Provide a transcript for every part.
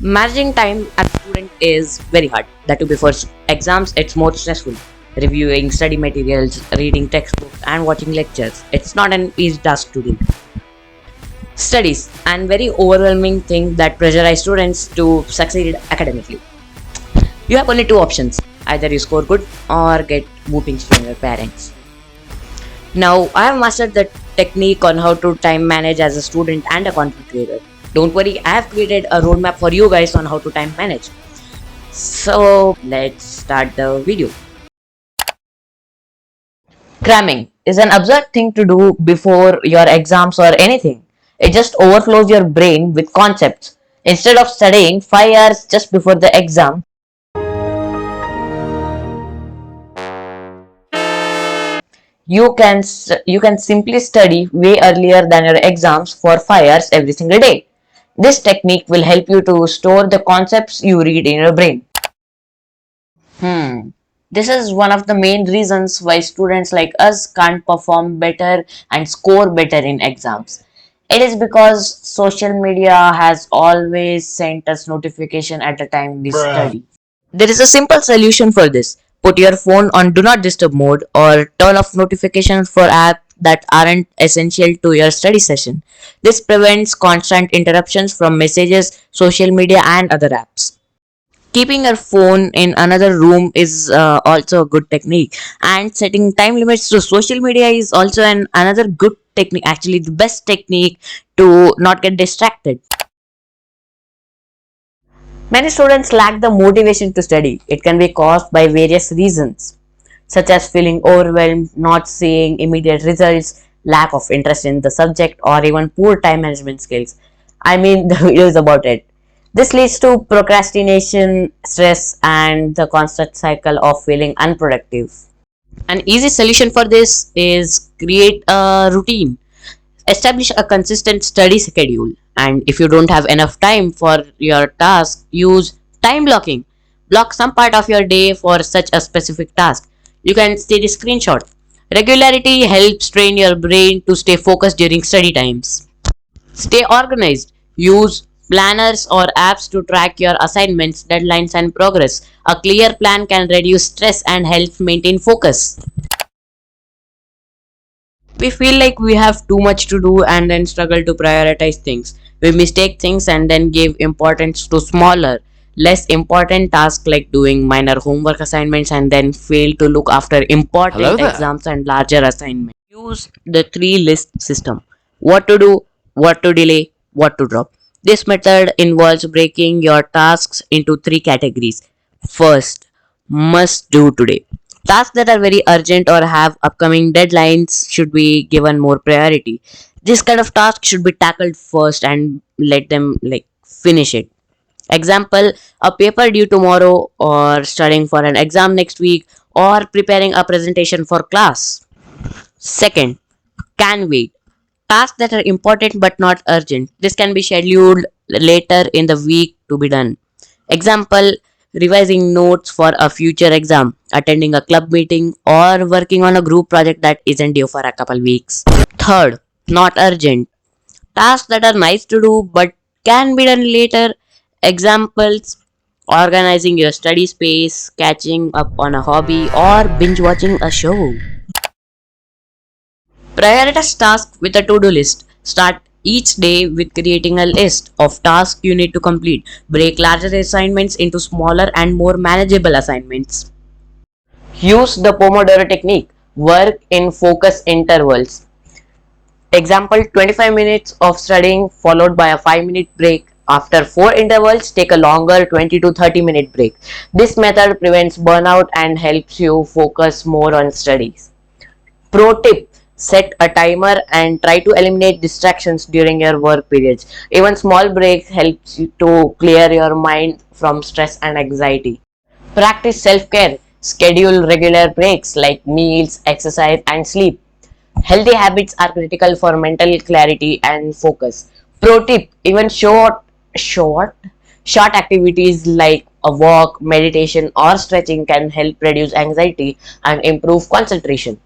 Managing time as a student is very hard. That too before exams, it's more stressful. Reviewing study materials, reading textbooks, and watching lectures. It's not an easy task to do. Studies and very overwhelming thing that pressurize students to succeed academically. You have only two options: either you score good or get whoopings from your parents. Now, I have mastered the technique on how to time manage as a student and a content creator. Don't worry, I have created a roadmap for you guys on how to time manage. So, let's start the video. Cramming is an absurd thing to do before your exams or anything. It just overflows your brain with concepts. Instead of studying 5 hours just before the exam, you can simply study way earlier than your exams for 5 hours every single day. This technique will help you to store the concepts you read in your brain. This is one of the main reasons why students like us can't perform better and score better in exams. It is because social media has always sent us notification at the time we study. There is a simple solution for this. Put your phone on do not disturb mode or turn off notifications for apps that aren't essential to your study session. This prevents constant interruptions from messages, social media, and other apps. Keeping your phone in another room is also a good technique, and setting time limits to social media is also another good technique, actually the best technique to not get distracted. Many students lack the motivation to study. It can be caused by various reasons, such as feeling overwhelmed, not seeing immediate results, lack of interest in the subject, or even poor time management skills. I mean, the video is about it. This leads to procrastination, stress, and the constant cycle of feeling unproductive. An easy solution for this is create a routine. Establish a consistent study schedule, and if you don't have enough time for your task, use time blocking. Block some part of your day for such a specific task. You can see the screenshot. Regularity helps train your brain to stay focused during study times. Stay organized. Use planners or apps to track your assignments, deadlines, and progress. A clear plan can reduce stress and help maintain focus. We feel like we have too much to do and then struggle to prioritize things. We mistake things and then give importance to smaller, less important tasks like doing minor homework assignments and then fail to look after important exams and larger assignments. Use the three list system: what to do, what to delay, what to drop. This method involves breaking your tasks into three categories. First, must do today. Tasks that are very urgent or have upcoming deadlines should be given more priority. This kind of task should be tackled first and let them finish it. Example: a paper due tomorrow, or studying for an exam next week, or preparing a presentation for class. Second, can wait. Tasks that are important but not urgent. This can be scheduled later in the week to be done. Example: revising notes for a future exam, attending a club meeting, or working on a group project that isn't due for a couple weeks. Third, not urgent. Tasks that are nice to do but can be done later. Examples: organizing your study space, catching up on a hobby, or binge watching a show. Prioritize tasks with a to-do list. Start each day with creating a list of tasks you need to complete. Break larger assignments into smaller and more manageable assignments. Use the Pomodoro technique. Work in focus intervals. Example: 25 minutes of studying followed by a 5-minute break. After 4 intervals, take a longer 20 to 30-minute break. This method prevents burnout and helps you focus more on studies. Pro tip: set a timer and try to eliminate distractions during your work periods. Even small breaks helps you to clear your mind from stress and anxiety. Practice self-care. Schedule regular breaks like meals, exercise, and sleep. Healthy habits are critical for mental clarity and focus. Pro tip: even short, short activities like a walk, meditation, or stretching can help reduce anxiety and improve concentration.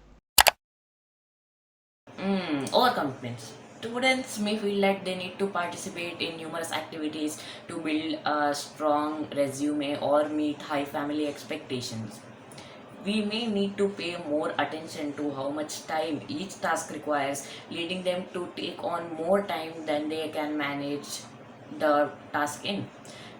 Overconfidence. Too Students may feel that they need to participate in numerous activities to build a strong resume or meet high family expectations. We may need to pay more attention to how much time each task requires, leading them to take on more time than they can manage the task in.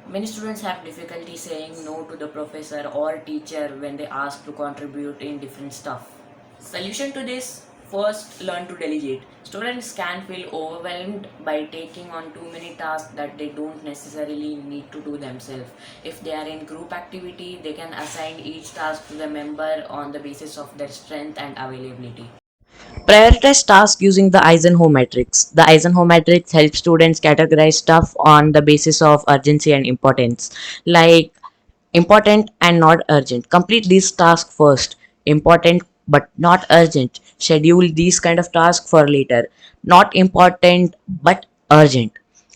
Many students have difficulty saying no to the professor or teacher when they ask to contribute in different stuff. Solution to this: first, learn to delegate. Students can feel overwhelmed by taking on too many tasks that they don't necessarily need to do themselves. If they are in group activity, they can assign each task to the member on the basis of their strength and availability. Prioritize tasks using the Eisenhower matrix. The Eisenhower matrix helps students categorize stuff on the basis of urgency and importance. Like important and not urgent. Complete these tasks first. Important but not urgent. Schedule these kind of tasks for later. Not important but urgent.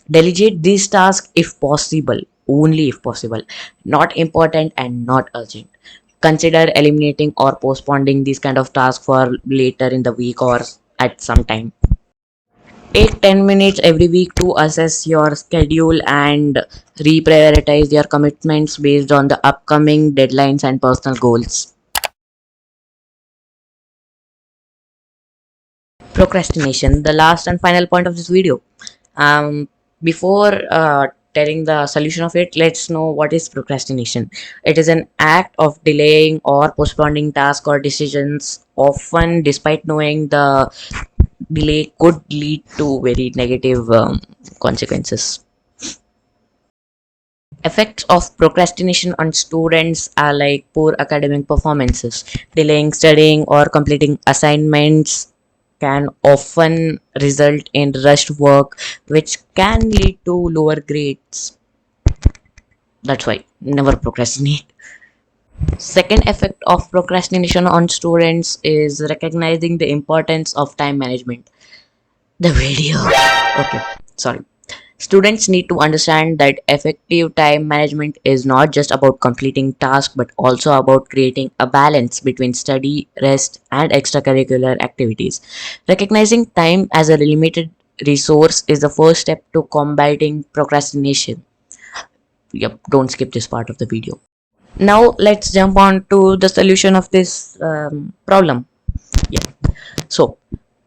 Delegate these tasks if possible, only if possible. Not important and not urgent. Consider eliminating or postponing these kind of tasks for later in the week or at some time. Take 10 minutes every week to assess your schedule and reprioritize your commitments based on the upcoming deadlines and personal goals. Procrastination, the last and final point of this video. Before telling the solution of it, let's know what is procrastination. It is an act of delaying or postponing tasks or decisions, often despite knowing the delay could lead to very negative consequences. Effects of procrastination on students are like poor academic performances. Delaying studying or completing assignments can often result in rushed work, which can lead to lower grades. That's why never procrastinate. Second effect of procrastination on students is recognizing the importance of time management. The video. Okay, sorry. Students need to understand that effective time management is not just about completing tasks but also about creating a balance between study, rest, and extracurricular activities. Recognizing time as a limited resource is the first step to combating procrastination. Yep, don't skip this part of the video. Now let's jump on to the solution of this problem. Yeah. So,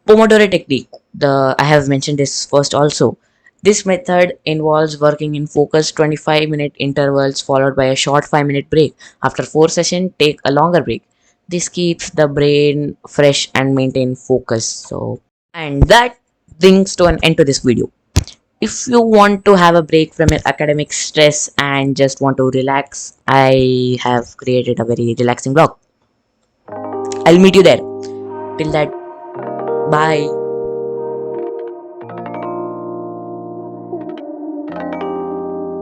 Pomodoro technique. I have mentioned this first also. This method involves working in focused 25-minute intervals followed by a short 5-minute break. After 4 sessions, take a longer break. This keeps the brain fresh and maintain focus. And that brings to an end to this video. If you want to have a break from your academic stress and just want to relax, I have created a very relaxing blog. I'll meet you there. Till that, bye.